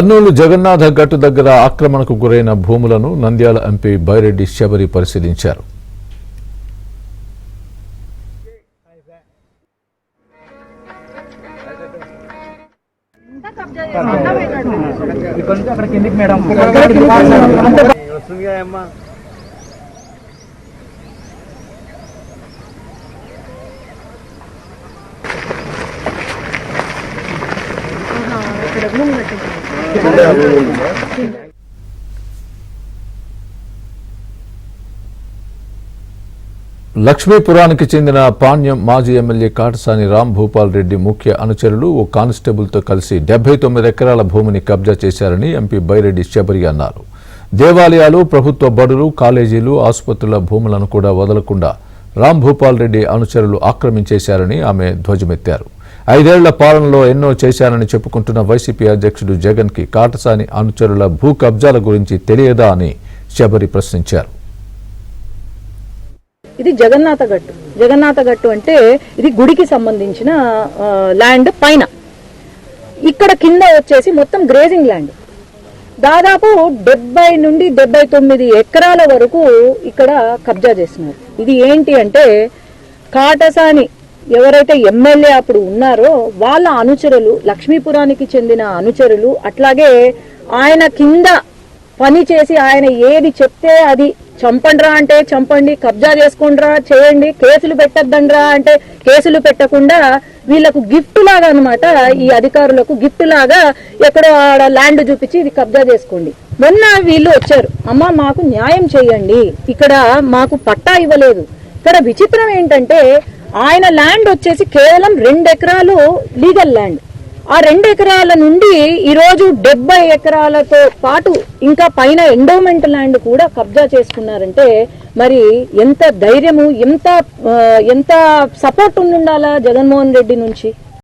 కర్నూలు జగన్నాథ గట్టు దగ్గర ఆక్రమణకు గురైన భూములను నంద్యాల ఎంపీ బైరెడ్డి శబరి పరిశీలించారు. లక్ష్మీపురానికి చెందిన పాణ్యం మాజీ ఎమ్మెల్యే కాటసాని రామ్ భూపాల్ రెడ్డి ముఖ్య అనుచరులు ఓ కానిస్టేబుల్తో కలిసి 79 ఎకరాల భూమిని కబ్జా చేశారని ఎంపీ బైరెడ్డి శబరి అన్నారు. దేవాలయాలు, ప్రభుత్వ బడులు, కాలేజీలు, ఆసుపత్రుల భూములను కూడా వదలకుండా రామ్ భూపాల్ రెడ్డి అనుచరులు ఆక్రమించేశారని ఆమె ధ్వజమెత్తారు. 5 ఏళ్ల పాలనలో ఎన్నో చేశారని చెప్పుకుంటున్న వైసీపీ అధ్యక్షుడు జగన్ కి కాటసాని అనుచరుల భూ కబ్జాల గురించి తెలియదా అని శబరి ప్రశ్నించారు. ఇది జగన్నాథ గట్టు అంటే ఇది గుడికి సంబంధించిన ల్యాండ్ పైన, ఇక్కడ కింద వచ్చేసి మొత్తం గ్రేజింగ్ ల్యాండ్. దాదాపు 70 నుండి 79 ఎకరాల వరకు ఇక్కడ కబ్జా చేస్తున్నారు. ఇది ఏంటి అంటే కాటసాని ఎవరైతే ఎమ్మెల్యే అప్పుడు ఉన్నారో వాళ్ళ అనుచరులు, లక్ష్మీపురానికి చెందిన అనుచరులు, అట్లాగే ఆయన కింద పని చేసి ఆయన ఏది చెప్తే అది చంపండ్రా అంటే చంపండి, కబ్జా చేసుకోండిరా చేయండి, కేసులు పెట్టద్దండ్రా అంటే కేసులు పెట్టకుండా వీళ్ళకు గిఫ్ట్ లాగా అనమాట, ఈ అధికారులకు గిఫ్ట్ లాగా ఎక్కడో ఆడ ల్యాండ్ చూపించి ఇది కబ్జా చేసుకోండి. మొన్న వీళ్ళు వచ్చారు, అమ్మ మాకు న్యాయం చేయండి, ఇక్కడ మాకు పట్టా ఇవ్వలేదు. ఇక్కడ విచిత్రం ఏంటంటే ఆయన ల్యాండ్ వచ్చేసి కేవలం 2 ఎకరాలు లీగల్ ల్యాండ్. ఆ 2 ఎకరాల నుండి ఈరోజు 70 ఎకరాలతో పాటు ఇంకా పైన ఎండోమెంట్ ల్యాండ్ కూడా కబ్జా చేసుకున్నారంటే మరి ఎంత ధైర్యము, ఎంత సపోర్ట్ ఉండాలా జగన్మోహన్ రెడ్డి నుంచి.